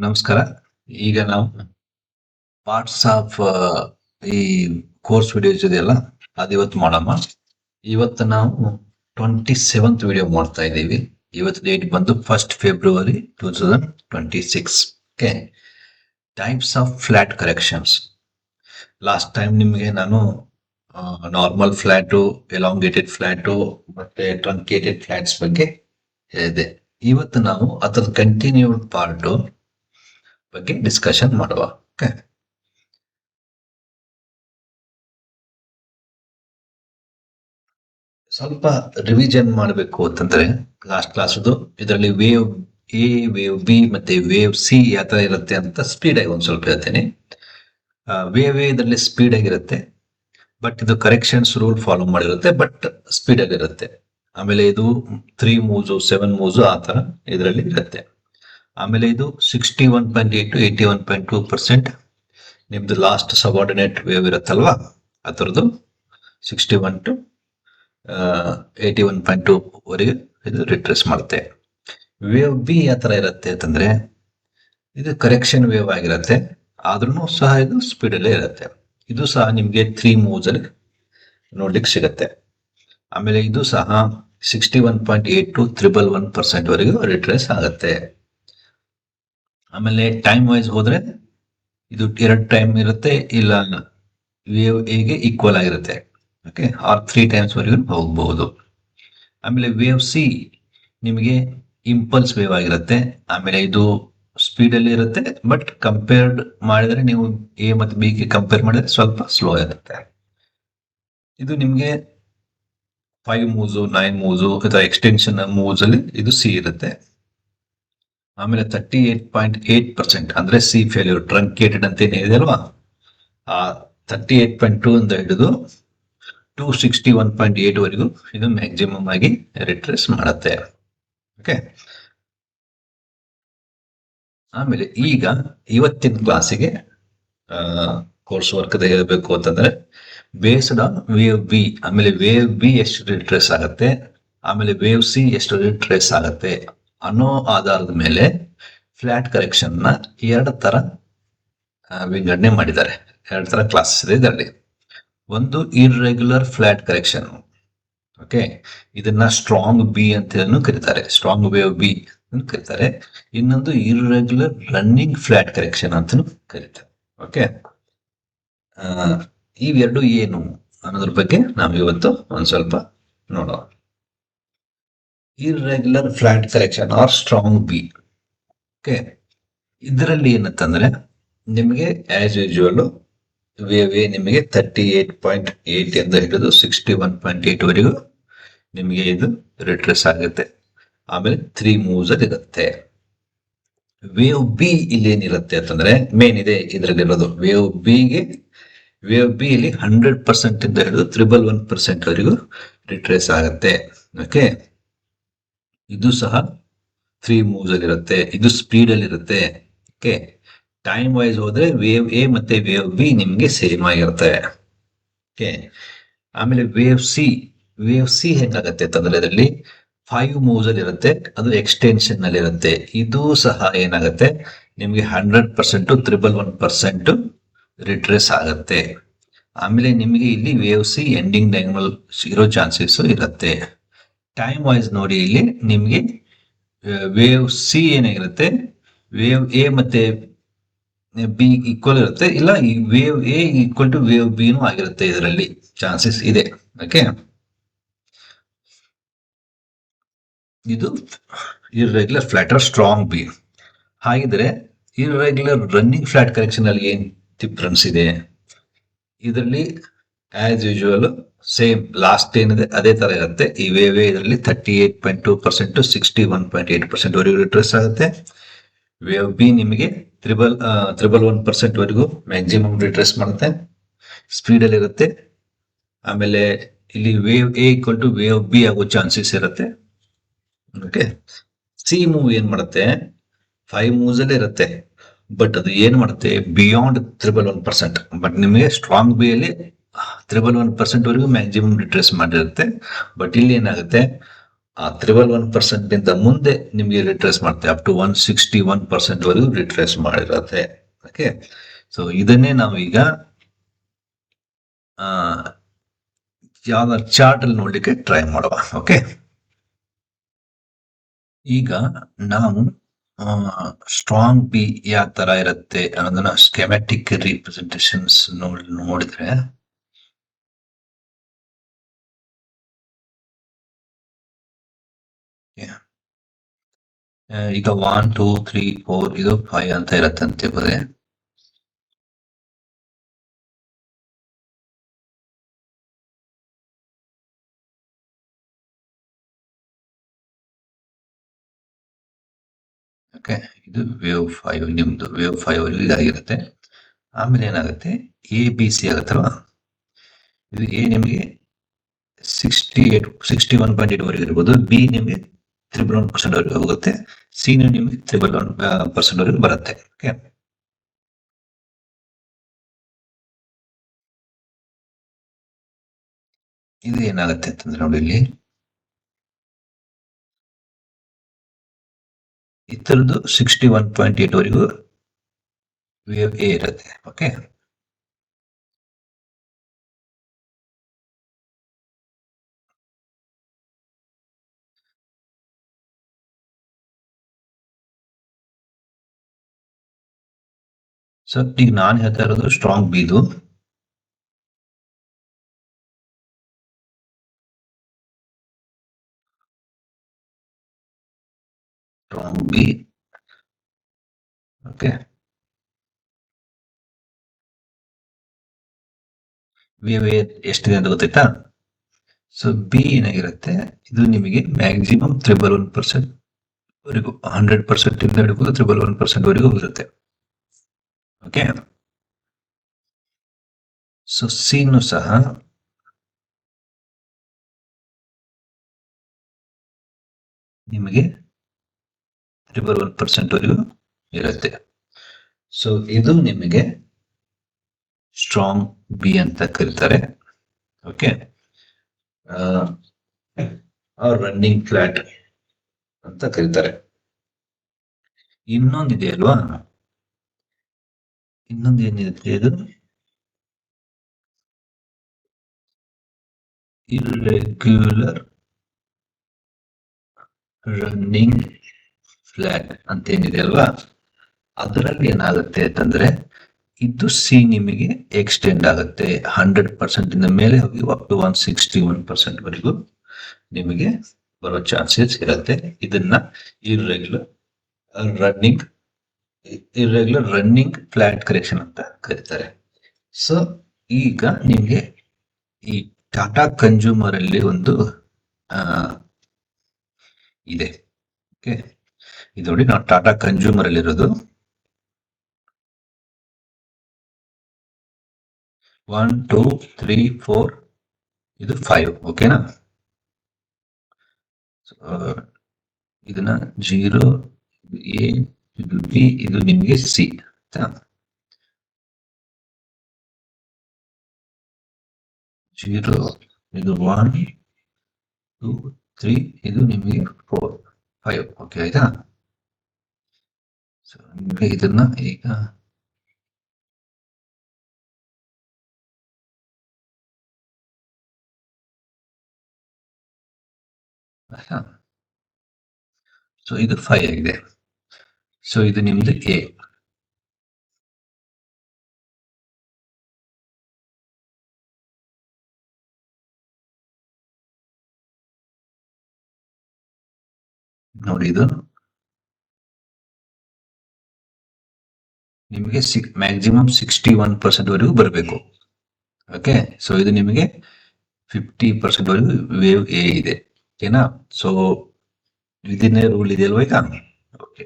ನಮಸ್ಕಾರ. ಈಗ ನಾವು ಪಾರ್ಟ್ಸ್ ಆಫ್ ಈ ಕೋರ್ಸ್ ವಿಡಿಯೋಸ್ ಇದೆಯಲ್ಲ, ಇವತ್ತು ಮಾಡಮ್ಮ. ಇವತ್ತು ನಾವು 27th ವಿಡಿಯೋ ಮಾಡ್ತಾ ಇದ್ದೀವಿ. ಇವತ್ತು ಡೇಟ್ ಬಂದು 1st February 2026. Okay, types of flat corrections. Last time ನಿಮಗೆ ನಾನು ನಾರ್ಮಲ್ ಫ್ಲಾಟು, ಎಲಾಂಗೇಟೆಡ್ ಫ್ಲಾಟು ಮತ್ತೆ ಟ್ರಂಕೇಟೆಡ್ ಫ್ಲಾಟ್ಸ್ ಬಗ್ಗೆ ಹೇಳಿದೆ. ಇವತ್ತು ನಾವು ಅದರ ಕಂಟಿನ್ಯೂಡ್ ಪಾರ್ಟ್ ಬಗ್ಗೆ ಡಿಸ್ಕಷನ್ ಮಾಡುವ. ಓಕೆ, ಸ್ವಲ್ಪ ರಿವಿಷನ್ ಮಾಡಬೇಕು ಅಂತಂದ್ರೆ ಲಾಸ್ಟ್ ಕ್ಲಾಸ್ದು ಇದರಲ್ಲಿ ವೇವ್ ಎ, ವೇವ್ ಬಿ ಮತ್ತೆ ವೇವ್ ಸಿ ಯಾವ ತರ ಇರುತ್ತೆ ಅಂತ ಸ್ಪೀಡ್ ಆಗಿ ಒಂದ್ ಸ್ವಲ್ಪ ಹೇಳ್ತೇನೆ. ವೇವ್ ಎ ಇದರಲ್ಲಿ ಸ್ಪೀಡ್ ಆಗಿರುತ್ತೆ, ಬಟ್ ಇದು ಕರೆಕ್ಷನ್ಸ್ ರೂಲ್ ಫಾಲೋ ಮಾಡಿರುತ್ತೆ, ಬಟ್ ಸ್ಪೀಡ್ ಆಗಿರುತ್ತೆ. ಆಮೇಲೆ ಇದು 3 ಮೂವ್ಸ್ 7 ಮೂವ್ಸ್ ಆ ತರ ಇದರಲ್ಲಿ ಇರುತ್ತೆ. ಆಮೇಲೆ ಇದು 61.8 to 81.2% ನಿಮ್ದು ಲಾಸ್ಟ್ ಸಬಾರ್ಡಿನೇಟ್ ವೇವ್ ಇರುತ್ತಲ್ವಾ, ಅದರದ್ದು 61 to 81.2 ವರೆಗೆ ಇದು ರಿಟ್ರೇಸ್ ಮಾಡುತ್ತೆ. ವೇವ್ ಬಿ ಯಾವ ತರ ಇರುತ್ತೆ ಅಂತಂದ್ರೆ ಇದು ಕರೆಕ್ಷನ್ ವೇವ್ ಆಗಿರುತ್ತೆ, ಆದ್ರೂ ಸಹ ಇದು ಸ್ಪೀಡ್ ಅಲ್ಲೇ ಇರುತ್ತೆ. ಇದು ಸಹ ನಿಮ್ಗೆ 3 ಮೂವ್ಸ್ ಅಲ್ಲಿ ನೋಡ್ಲಿಕ್ಕೆ ಸಿಗತ್ತೆ. ಆಮೇಲೆ ಇದು ಸಹ 61.8 to 111% ವರೆಗೂ ರಿಟ್ರೇಸ್ ಆಗುತ್ತೆ. ಆಮೇಲೆ ಟೈಮ್ ವೈಸ್ ಹೋದ್ರೆ ಇದು 2 ಟೈಮ್ ಇರುತ್ತೆ, ಇಲ್ಲ ವೇವ್ ಎಗೆ ಈಕ್ವಲ್ ಆಗಿರುತ್ತೆ. ಓಕೆ, ಆರ್ 3 ಟೈಮ್ಸ್ ವರೆಗೂ ಹೋಗಬಹುದು. ಆಮೇಲೆ ವೇವ್ ಸಿ ನಿಮಗೆ ಇಂಪಲ್ಸ್ ವೇವ್ ಆಗಿರುತ್ತೆ. ಆಮೇಲೆ ಇದು ಸ್ಪೀಡ್ ಅಲ್ಲಿ ಇರುತ್ತೆ, ಬಟ್ ಕಂಪೇರ್ಡ್ ಮಾಡಿದ್ರೆ ನೀವು ಎ ಮತ್ತು ಬಿ ಗೆ ಕಂಪೇರ್ ಮಾಡಿದ್ರೆ ಸ್ವಲ್ಪ ಸ್ಲೋ ಇರುತ್ತೆ. ಇದು ನಿಮ್ಗೆ 5 ಮೂವ್ಸ್ 9 ಮೂವ್ಸ್ ಅಥವಾ ಎಕ್ಸ್ಟೆನ್ಷನ್ ಮೂವ್ಸ್ ಅಲ್ಲಿ ಇದು ಸಿ ಇರುತ್ತೆ. ಆಮೇಲೆ 38.8% ಅಂದ್ರೆ ಸಿ ಫೇಲ್ಯೂರ್ ಟ್ರಂಕೇಟೆಡ್ ಅಂತ ಏನಿದೆ ಅಲ್ವಾ, ಆ 38.2 ಅಂತ ಹಿಡಿದು 261.8 ವರೆಗೂ ಇದು ಮ್ಯಾಕ್ಸಿಮಮ್ ಆಗಿ ರಿಟ್ರೇಸ್ ಮಾಡುತ್ತೆ. ಓಕೆ, ಆಮೇಲೆ ಈಗ ಇವತ್ತಿನ ಕ್ಲಾಸಿಗೆ ಕೋರ್ಸ್ ವರ್ಕ್ ಹೇಳಬೇಕು ಅಂತಂದ್ರೆ ಬೇಸ್ಡ್ ಆನ್ ವೇವ್ ಬಿ, ಆಮೇಲೆ ವೇವ್ ಬಿ ಎಷ್ಟು ರಿಟ್ರೇಸ್ ಆಗುತ್ತೆ, ಆಮೇಲೆ ವೇವ್ ಸಿ ಎಷ್ಟು ರಿಟ್ರೇಸ್ ಆಗುತ್ತೆ ಅನ್ನೋ ಆಧಾರದ ಮೇಲೆ ಫ್ಲಾಟ್ ಕರೆಕ್ಷನ್ ನ 2 ತರ ವಿಂಗಡಣೆ ಮಾಡಿದ್ದಾರೆ. 2 ತರ ಕ್ಲಾಸಸ್ ಇದೆ ಇದರಲ್ಲಿ. ಒಂದು ಇರ್ರೆಗ್ಯುಲರ್ ಫ್ಲಾಟ್ ಕರೆಕ್ಷನ್. ಓಕೆ, ಇದನ್ನ ಸ್ಟ್ರಾಂಗ್ ಬಿ ಅಂತ ಕರೀತಾರೆ, ಸ್ಟ್ರಾಂಗ್ ವೇವ್ ಬಿ ಅಂತ ಕರೀತಾರೆ. ಇನ್ನೊಂದು ಇರ್ರೆಗ್ಯುಲರ್ ರನ್ನಿಂಗ್ ಫ್ಲಾಟ್ ಕರೆಕ್ಷನ್ ಅಂತ ಕರೀತಾರೆ. ಓಕೆ, ಇವೆರಡು ಏನು ಅನ್ನೋದ್ರ ಬಗ್ಗೆ ನಾವು ಇವತ್ತು ಒಂದ್ ಸ್ವಲ್ಪ ನೋಡೋಣ. Irregular flat correction or strong B. Okay, ಇದರಲ್ಲಿ ಏನಂತಂದ್ರೆ ನಿಮಗೆ ಆಸ್ ಯೂಶುವಲ್ ವೇವ್ ಎ ನಿಮಗೆ 38.8 ಎಂದು ಹಿಡಿದು 61.8 ವರೆಗೂ ನಿಮಗೆ ಇದು ರಿಟ್ರೇಸ್ ಆಗುತ್ತೆ. ಆಮೇಲೆ 3 ಮೂವ್ಸ್ ಅಲ್ಲಿ ಇರುತ್ತೆ. ವೇವ್ ಬಿ ಇಲ್ಲಿ ಏನಿರುತ್ತೆ ಅಂತಂದ್ರೆ ಮೇನ್ ಇದೆ ಇದರಲ್ಲಿರೋದು ವೇವ್ ಬಿ ಇಲ್ಲಿ 100% ಇಂದ ಹಿಡಿದು 111% ವರೆಗೂ ರಿಟ್ರೇಸ್ ಆಗುತ್ತೆ. ಓಕೆ, ಇದು ಸಹ 3 ಮೂವ್ಸ್ ಅಲ್ಲಿ ಇರುತ್ತೆ, ಇದು ಸ್ಪೀಡ್ ಅಲ್ಲಿ ಇರುತ್ತೆ. ಓಕೆ, ಟೈಮ್ ವೈಸ್ ಹೋದ್ರೆ ವೇವ್ ಎ ಮತ್ತೆ ವೇವ್ ಬಿ ನಿಮ್ಗೆ ಸೇಮ್ ಆಗಿರುತ್ತೆ. ಓಕೆ, ಆಮೇಲೆ ವೇವ್ ಸಿ ಹೆಂಗಾಗತ್ತೆ ಅಂತಂದ್ರೆ ಅದರಲ್ಲಿ 5 ಮೂವ್ಸ್ ಅಲ್ಲಿ ಇರುತ್ತೆ, ಅದು ಎಕ್ಸ್ಟೆನ್ಷನ್ ನಲ್ಲಿ ಇರುತ್ತೆ. ಇದು ಸಹ ಏನಾಗುತ್ತೆ ನಿಮ್ಗೆ 100% to 111% ರಿಟ್ರೇಸ್ ಆಗುತ್ತೆ. ಆಮೇಲೆ ನಿಮಗೆ ಇಲ್ಲಿ ವೇವ್ ಸಿ ಎಂಡಿಂಗ್ ಡೈಗನಲ್ ಇರೋ ಚಾನ್ಸಸ್ ಇರುತ್ತೆ. ಟೈಮ್ ವೈಸ್ ನೋಡಿ, ಇಲ್ಲಿ ನಿಮ್ಗೆ ವೇವ್ ಸಿ ಏನಾಗಿರುತ್ತೆ ವೇವ್ ಎ ಮತ್ತೆ ಬಿ ಈಕ್ವಲ್ ಇರುತ್ತೆ, ಇಲ್ಲ ಈ wave A equal to wave B ನೂ ಆಗಿರುತ್ತೆ, ಇದರಲ್ಲಿ ಚಾನ್ಸಸ್ ಇದೆ. ಓಕೆ, ಇದು ಇರ್ರೆಗ್ಯುಲರ್ ಫ್ಲಾಟ್ ಸ್ಟ್ರಾಂಗ್ ಬಿ. ಹಾಗಿದ್ರೆ ಇರ್ರೆಗ್ಯುಲರ್ ರನ್ನಿಂಗ್ ಫ್ಲಾಟ್ ಕರೆಕ್ಷನ್ ಅಲ್ಲಿ ಏನ್ ಡಿಫ್ರೆನ್ಸ್ ಇದೆ? ಇದರಲ್ಲಿ ಆಸ್ ಯೂಶುವಲ್ ಸೇಮ್ ಲಾಸ್ಟ್ ಏನಿದೆ ಅದೇ ತರ ಇರುತ್ತೆ. ಈ ವೇವ್ ಇದರಲ್ಲಿ 38.2% to 61.8% ವರೆಗೂ ರಿಟ್ರೇಸ್ ಆಗುತ್ತೆ. ವೇವ್ ಬಿ ನಿಮಗೆ 111% ವರೆಗೂ ಮ್ಯಾಕ್ಸಿಮಮ್ ರಿಟ್ರೇಸ್ ಮಾಡುತ್ತೆ, ಸ್ಪೀಡ್ ಅಲ್ಲಿ ಇರುತ್ತೆ. ಆಮೇಲೆ ಇಲ್ಲಿ wave A equal to wave B ಆಗೋ ಚಾನ್ಸಸ್ ಇರುತ್ತೆ. ಓಕೆ, ಸಿ ಮೂವ್ ಏನ್ ಮಾಡುತ್ತೆ 5 ಮೂವ್ಸ್ ಅಲ್ಲೇ ಇರುತ್ತೆ, ಬಟ್ ಅದು ಏನ್ ಮಾಡುತ್ತೆ ಬಿಯಾಂಡ್ 111%. ಬಟ್ ನಿಮಗೆ ಸ್ಟ್ರಾಂಗ್ ಬಿ ಅಲ್ಲಿ 111% ವರೆಗೂ ಮ್ಯಾಕ್ಸಿಮಮ್ ರಿಟ್ರೇಸ್ ಮಾಡಿರುತ್ತೆ. ಬಟ್ ಇಲ್ಲಿ ಏನಾಗುತ್ತೆ ಆ 1% ಇಂದ ಮುಂದೆ ನಿಮಗೆ ರಿಟ್ರೇಸ್ ಮಾಡ್ತೇವೆ ಅಪ್ ಟು 161% ವರೆಗೂ ರಿಟ್ರೇಸ್ ಮಾಡಿರತ್ತೆ. ಓಕೆ, ಸೊ ಇದನ್ನೇ ನಾವು ಈಗ ಯಾವ ಚಾರ್ಟ್ ಅಲ್ಲಿ ನೋಡ್ಲಿಕ್ಕೆ ಟ್ರೈ ಮಾಡುವ. ಓಕೆ, ಈಗ ನಾವು ಸ್ಟ್ರಾಂಗ್ ಬಿ ಯಾವ ತರ ಇರುತ್ತೆ ಅನ್ನೋದನ್ನ ಸ್ಕೆಮ್ಯಾಟಿಕ್ ರಿಪ್ರೆಸೆಂಟೇಷನ್ಸ್ ನೋಡಿದ್ರೆ ಈಗ 1 2 3 4 ಇದು 5 ಅಂತ ಇರತ್ತೆ ಅಂತ ತಿಳ್ಕೊಳ್ಳಿ. ಓಕೆ, ಇದು ವೇವ್ 5 ನಿಮ್ದು ವೇವ್ 5 ಇದಾಗಿರುತ್ತೆ. ಆಮೇಲೆ ಏನಾಗುತ್ತೆ, ಎ ಬಿ ಸಿ ಆಗುತ್ತಲ್ವಾ, ಇದು ಎ ನಿಮಗೆ 61.8 ವರೆಗೆ ಇರ್ಬೋದು, ಬಿ ನಿಮಗೆ 1% ವರೆಗೆ ಹೋಗುತ್ತೆ, ಸಿ ನಿಮಗೆ 1% ವರೆಗೆ ಬರುತ್ತೆ. ಓಕೆ, ಇದು ಏನಾಗುತ್ತೆ ಅಂತಂದ್ರೆ ನೋಡಿ, ಇಲ್ಲಿ ಇತರದ್ದು 61.8 ವರೆಗೂ ವೇವ್ ಎ ಇರುತ್ತೆ. ಓಕೆ, ಸೊ ಈಗ ನಾನು ಹೇಳ್ತಾ ಇರೋದು ಸ್ಟ್ರಾಂಗ್ ಬಿದು. Strong B. Okay, wave A ಎಷ್ಟಿದೆ ಅಂತ ಗೊತ್ತಾಯ್ತಾ. ಸೊ ಬಿ ಏನಾಗಿರುತ್ತೆ, ಇದು ನಿಮಗೆ ಮ್ಯಾಕ್ಸಿಮಮ್ 1% ವರೆಗೂ 100% ಇಂದ ಹಿಡಿದು 1% ವರೆಗೂ ಇರುತ್ತೆ. ಓಕೆ, ಸೊ ಸಿನು ಸಹ ನಿಮಗೆ 1% ವರೆಗೂ ಇರುತ್ತೆ. ಸೊ ಇದು ನಿಮಗೆ ಸ್ಟ್ರಾಂಗ್ ಬಿ ಅಂತ ಕರೀತಾರೆ. ಓಕೆ, ರನ್ನಿಂಗ್ ಫ್ಲಾಟ್ ಅಂತ ಕರೀತಾರೆ. ಇನ್ನೊಂದಿದೆ ಅಲ್ವಾ, ಇನ್ನೊಂದು ಏನಿದೆ, ಇದು ಇರ್ರೆಗ್ಯುಲರ್ ರನ್ನಿಂಗ್ ಫ್ಲಾಟ್ ಅಂತ ಏನಿದೆ ಅಲ್ವಾ, ಅದರಲ್ಲಿ ಏನಾಗುತ್ತೆ ಅಂತಂದ್ರೆ ಇದು ಸಿ ನಿಮಗೆ ಎಕ್ಸ್ಟೆಂಡ್ ಆಗುತ್ತೆ 100% ಇಂದ ಮೇಲೆ ಹೋಗಿ ಅಪ್ ಟು 161% ವರೆಗೂ ನಿಮಗೆ ಬರೋ ಚಾನ್ಸಸ್ ಇರುತ್ತೆ. ಇದನ್ನ ಇರ್ರೆಗ್ಯುಲರ್ ರನ್ನಿಂಗ್ ಫ್ಲಾಟ್ ಕರೆಕ್ಷನ್ ಅಂತ ಕರೀತಾರೆ. ಸೊ ಈಗ ನಿಮಗೆ ಈ ಟಾಟಾ ಕನ್ಸ್ಯೂಮರ್ ಅಲ್ಲಿ ಒಂದು ಇದೆ. ಓಕೆ, ಇದು ನೋಡಿ, ನಾವು ಟಾಟಾ ಕನ್ಸ್ಯೂಮರ್ ಅಲ್ಲಿ ಇರೋದು 1 2 3 4 ಇದು 5. ಓಕೆನಾ, ಇದನ್ನ 0 ಎ, ಇದು ಬಿ, ಇದು ನಿಮಗೆ ಸಿ. 0 ಇದು 1 2 3 ಇದು ನಿಮಗೆ 4 5. ಓಕೆ ಆಯ್ತಾ. ಸೊ ನಿಮಗೆ ಇದನ್ನ ಈಗ ಸೊ ಇದು 5 ಆಗಿದೆ. ಸೊ ಇದು ನಿಮ್ದು ಎ. ನೋಡಿ, ಇದು ನಿಮಗೆ ಮ್ಯಾಕ್ಸಿಮಮ್ 61% ವರೆಗೂ ಬರಬೇಕು. ಓಕೆ, ಸೊ ಇದು ನಿಮಗೆ 50% ವರೆಗೂ ವೇವ್ ಎ ಇದೆ. ಓಕೆನಾ, ಸೊ ಇದನ್ನೇ ರೂಲ್ ಇದೆ ಅಲ್ವಾ ಈಗ. ಓಕೆ,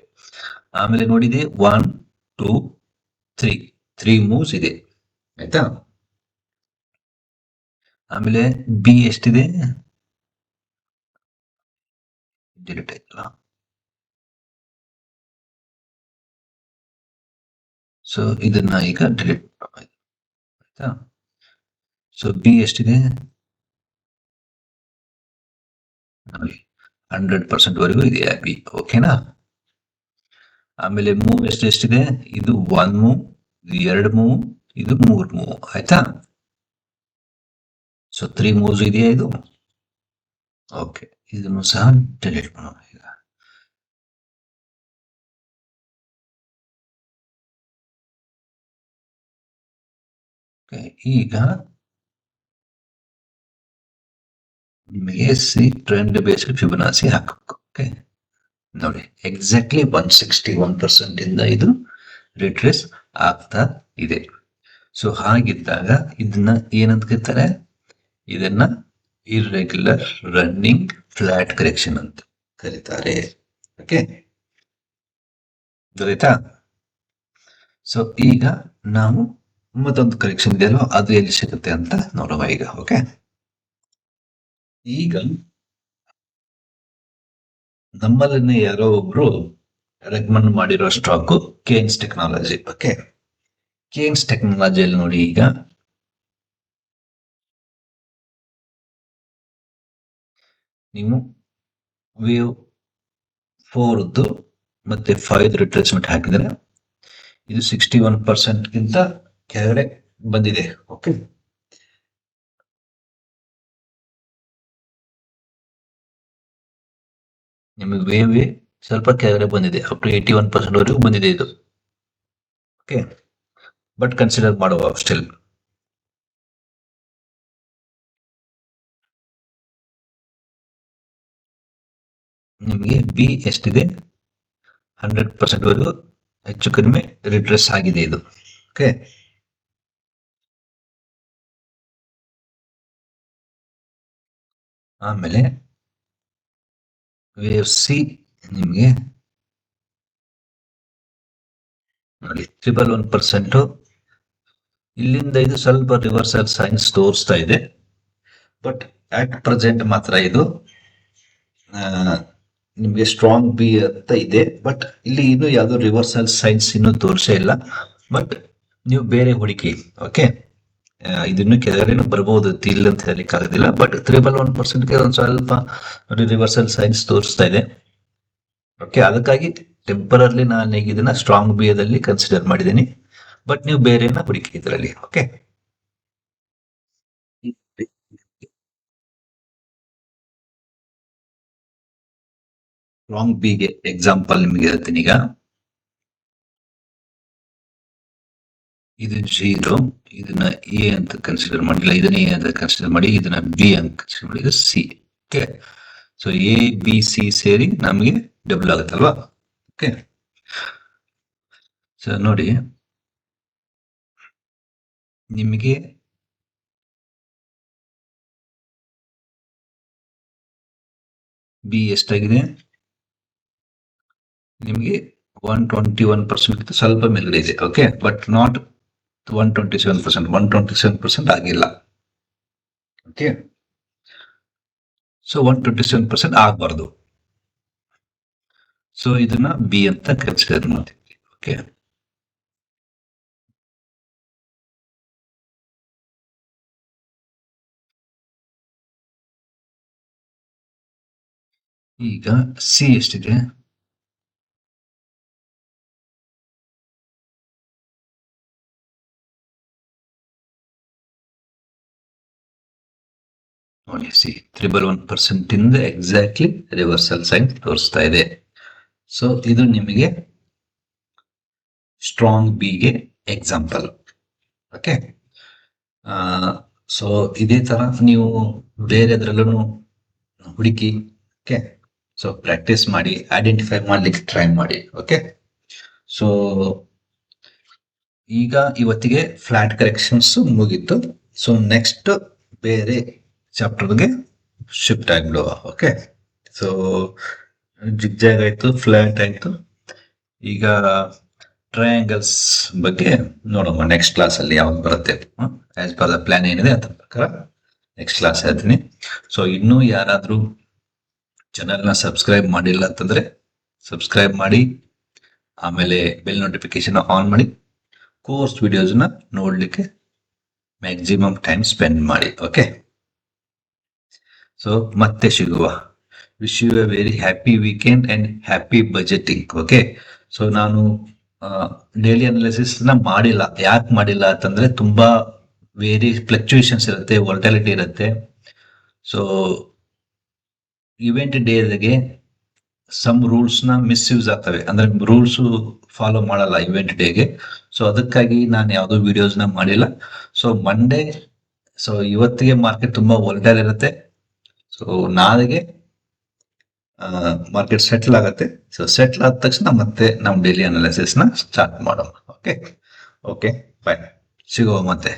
ಆಮೇಲೆ ನೋಡಿದೆ 1 2 3 ಮೂವ್ಸ್ ಇದೆ ಆಯ್ತಾ. ಆಮೇಲೆ ಬಿ ಎಷ್ಟಿದೆ, ಡಿಲೀಟ್ ಆಯ್ತಲ್ಲ. ಸೊ ಇದನ್ನ ಈಗ ಡಿಲೀಟ್ ಆಯ್ತಾ. ಸೊ ಬಿ ಎಷ್ಟಿದೆ ನೋಡಿ, 100% ವರೆಗೂ ಇದೆ ಬಿ. ಓಕೆನಾ? ಆಮೇಲೆ ಮೂವ್ ಎಷ್ಟಿದೆ? ಇದು 1 ಮೂವ್, 2 ಮೂವ್, ಇದು 3 ಮೂವ್. ಆಯ್ತಾ? ಸೊ 3 ಮೂವ್ಸ್ ಇದೆಯಾ ಇದು? ಓಕೆ, ಇದನ್ನು ಸಹ ಡಿಲೀಟ್ ಮಾಡೋಣ ಈಗ. ಈಗ ನಿಮಗೆ ಸಿ ಟ್ರೆಂಡ್ ಬೇಸ್ಡ್ ಫಿಬೊನಾಸಿ ಹಾಕಬೇಕು. ಓಕೆ, ನೋಡಿ ಎಕ್ಸಾಕ್ಟ್ಲಿ 161% ಇಂದ ಇದು ರಿಟ್ರೇಸ್ ಆಗ್ತಾ ಇದೆ. ಸೊ ಹಾಗಿದ್ದಾಗ ಇದನ್ನ ಏನಂತ ಕರೀತಾರೆ? ಇದನ್ನ ಇರ್ರೆಗ್ಯುಲರ್ ರನ್ನಿಂಗ್ ಫ್ಲಾಟ್ ಕರೆಕ್ಷನ್ ಅಂತ ಕರೀತಾರೆ. ಓಕೆ, ಗೊತ್ತಾಯ್ತಾ? ಸೊ ಈಗ ನಾವು ಮತ್ತೊಂದು ಕರೆಕ್ಷನ್ ಇದೆಯಲ್ಲ, ಅದು ಎಲ್ಲಿ ಸಿಗುತ್ತೆ ಅಂತ ನೋಡುವ ಈಗ. ಓಕೆ, ಈಗ ನಮ್ಮಲ್ಲಿ ಯಾರೋ ಒಬ್ರು ರೆಕಮೆಂಡ್ ಮಾಡಿರೋ stock Kaynes technology. Okay, Kaynes ಟೆಕ್ನಾಲಜಿಯಲ್ಲಿ ನೋಡಿ, ಈಗ ನೀವು ವೇವ್ 4 ಮತ್ತೆ 5 ರಿಟ್ರೇಸ್ಮೆಂಟ್ ಹಾಕಿದ್ರೆ ಇದು 61% ಗಿಂತ ಕೆಳಗಡೆ ಬಂದಿದೆ. ಓಕೆ, ನಿಮಗೆ ವೇವ್ ಸ್ವಲ್ಪ ಕೆಳಗಡೆ ಬಂದಿದೆ, ಅಪ್ ಟು 81% ವರೆಗೂ ಬಂದಿದೆ ಇದು. ಓಕೆ, ಬಟ್ ಕನ್ಸಿಡರ್ ಮಾಡುವ ಸ್ಟಿಲ್. ನಿಮಗೆ ಬಿ ಎಷ್ಟಿದೆ? 100% ವರೆಗೂ ಹೆಚ್ಚು ಕಡಿಮೆ ರಿಟ್ರೇಸ್ ಆಗಿದೆ ಇದು. ಓಕೆ, ಆಮೇಲೆ ವೇವ್ ಸಿ ನಿಮಗೆ ನೋಡಿ 111%. ಇಲ್ಲಿಂದ ಇದು ಸ್ವಲ್ಪ ರಿವರ್ಸಲ್ ಸೈನ್ಸ್ ತೋರಿಸ್ತಾ ಇದೆ, ಬಟ್ ಅಟ್ ಪ್ರೆಸೆಂಟ್ ಮಾತ್ರ ಇದು ನಿಮಗೆ ಸ್ಟ್ರಾಂಗ್ ಬಿ ಅಂತ ಇದೆ. ಬಟ್ ಇಲ್ಲಿ ಇನ್ನು ಯಾವ್ದು ರಿವರ್ಸಲ್ ಸೈನ್ಸ್ ಇನ್ನು ತೋರಿಸೇ ಇಲ್ಲ. ಬಟ್ ನೀವು ಬೇರೆ ಹುಡುಕಿ. ಓಕೆ, ಇದನ್ನು ಕೆಳಗಡೆ ಬರ್ಬೋದು, ಇಲ್ಲ ಅಂತ ಹೇಳಲಿಕ್ಕೆ ಆಗೋದಿಲ್ಲ. ಬಟ್ 111%ಗೆ ಒಂದು ಸ್ವಲ್ಪ ರಿವರ್ಸಲ್ ಸೈನ್ಸ್ ತೋರಿಸ್ತಾ ಇದೆ. ಓಕೆ, ಅದಕ್ಕಾಗಿ ಟೆಂಪರರ್ಲಿ ನಾನು ಈಗ ಇದನ್ನ ಸ್ಟ್ರಾಂಗ್ ಬಿಯಲ್ಲಿ ಕನ್ಸಿಡರ್ ಮಾಡಿದ್ದೀನಿ. ಬಟ್ ನೀವು ಬೇರೆನ ಹುಡುಕಿ ಇದರಲ್ಲಿ. ಓಕೆ, ಸ್ಟ್ರಾಂಗ್ ಬಿಗೆ ಎಕ್ಸಾಂಪಲ್ ನಿಮಗೆ ಹೇಳ್ತೀನಿ ಈಗ. ಇದು 0, ಇದನ್ನ ಎ ಅಂತ ಕನ್ಸಿಡರ್ ಮಾಡಿಲ್ಲ, ಇದನ್ನ ಎ ಅಂತ ಕನ್ಸಿಡರ್ ಮಾಡಿ, ಇದನ್ನ ಬಿ ಅಂತ ಕನ್ಸಿಡರ್ ಮಾಡಿ, ಇದು C. Okay, so A B C ಸೇರಿ ನಮಗೆ ಡಬಲ್ ಆಗುತ್ತಲ್ವಾ? ಓಕೆ, ಸೊ ನೋಡಿ ನಿಮಗೆ ಬಿ ಎಷ್ಟಾಗಿದೆ? ನಿಮಗೆ 121% ಸ್ವಲ್ಪ ಮೇಲ್ಗಡೆ ಇದೆ. Okay, but not 127%. 127% ಆಗಿಲ್ಲ. ಓಕೆ, ಸೊ 127% ಆಗಬಾರ್ದು. ಸೊ ಇದನ್ನ ಬಿ ಅಂತ ಕನ್ಸಿಡರ್ ಮಾಡ್ತೀವಿ. ಓಕೆ, ಈಗ ಸಿ ಎಷ್ಟಿದೆ? ನೋಡಿ, ಸಿ 111% ಇಂದ ಎಕ್ಸಾಕ್ಟ್ಲಿ ರಿವರ್ಸಲ್ ಸೈನ್ ತೋರಿಸ್ತಾ ಇದೆ. ಸೊ ಇದು ನಿಮಗೆ ಸ್ಟ್ರಾಂಗ್ ಬಿಗೆ ಎಕ್ಸಾಂಪಲ್. ಓಕೆ, ಸೊ ಇದೇ ತರ ನೀವು ಬೇರೆದ್ರಲ್ಲೂ ಹುಡುಕಿ. ಓಕೆ, ಸೊ ಪ್ರಾಕ್ಟೀಸ್ ಮಾಡಿ, ಐಡೆಂಟಿಫೈ ಮಾಡ್ಲಿಕ್ಕೆ ಟ್ರೈ ಮಾಡಿ. ಓಕೆ, ಸೊ ಈಗ ಇವತ್ತಿಗೆ ಫ್ಲಾಟ್ ಕರೆಕ್ಷನ್ಸ್ ಮುಗೀತು. ಸೊ ನೆಕ್ಸ್ಟ್ ಬೇರೆ ಚಾಪ್ಟರ್ಗೆ ಶಿಫ್ಟ್ ಆಗಿಬಿಡುವ. ಓಕೆ, ಸೊ ಜಿಗ್ಜಾಗ್ ಆಯ್ತು, ಫ್ಲಾಟ್ ಆಯ್ತು. ಈಗ ಟ್ರಯಾಂಗಲ್ಸ್ ಬಗ್ಗೆ ನೋಡೋಣ ನೆಕ್ಸ್ಟ್ ಕ್ಲಾಸ್ ಅಲ್ಲಿ ಯಾವ್ದು ಬರುತ್ತೆ. ಆಸ್ ಪರ್ ದ ಪ್ಲಾನ್ ಏನಿದೆ ಅದ್ರ ಪ್ರಕಾರ ನೆಕ್ಸ್ಟ್ ಕ್ಲಾಸ್ ಹೇಳ್ತೀನಿ. ಸೊ ಇನ್ನೂ ಯಾರಾದ್ರೂ ಚಾನಲ್ನ ಸಬ್ಸ್ಕ್ರೈಬ್ ಮಾಡಿಲ್ಲ ಅಂತಂದ್ರೆ ಸಬ್ಸ್ಕ್ರೈಬ್ ಮಾಡಿ, ಆಮೇಲೆ ಬೆಲ್ ನೋಟಿಫಿಕೇಶನ್ ಆನ್ ಮಾಡಿ, ಕೋರ್ಸ್ ವಿಡಿಯೋಸ್ನ ನೋಡ್ಲಿಕ್ಕೆ ಮ್ಯಾಕ್ಸಿಮಮ್ ಟೈಮ್ ಸ್ಪೆಂಡ್ ಮಾಡಿ. ಓಕೆ, ಸೊ ಮತ್ತೆ ಸಿಗುವ. Wish you a very happy weekend and happy budgeting. Okay, so ನಾನು ಡೈಲಿ ಅನಾಲಿಸಿಸ್ ನ ಮಾಡಿಲ್ಲ. ಯಾಕೆ ಮಾಡಿಲ್ಲ ಅಂತಂದ್ರೆ ತುಂಬಾ ಫ್ಲಕ್ಚುಯೇಷನ್ಸ್ ಇರುತ್ತೆ, ವಾಲಟಾಲಿಟಿ ಇರುತ್ತೆ. ಸೊ ಇವೆಂಟ್ ಡೇಗೆ ಸಮ್ ರೂಲ್ಸ್ ನ ಮಿಸ್ಯೂಸ್ ಆಗ್ತವೆ, ಅಂದ್ರೆ ರೂಲ್ಸ್ ಫಾಲೋ ಮಾಡಲ್ಲ ಇವೆಂಟ್ ಡೇಗೆ. ಸೊ ಅದಕ್ಕಾಗಿ ನಾನು ಯಾವುದೋ ವಿಡಿಯೋಸ್ ನ ಮಾಡಿಲ್ಲ. ಸೊ ಮಂಡೇ, ಸೊ ಇವತ್ತಿಗೆ ಮಾರ್ಕೆಟ್ ತುಂಬಾ ವಾಲಟೈಲ್ ಇರುತ್ತೆ. ಸೊ ನಾಳೆಗೆ ಮಾರ್ಕೆಟ್ ಸೆಟ್ಲ್ ಆಗುತ್ತೆ. ಸೊ ಸೆಟ್ಲ್ ಆದ ತಕ್ಷಣ ಮತ್ತೆ ನಾವು ಡೈಲಿ ಅನಾಲಿಸಿಸ್ ನ ಸ್ಟಾರ್ಟ್ ಮಾಡೋಣ. ಓಕೆ, ಬಾಯ್, ಸಿಗುವ ಮತ್ತೆ.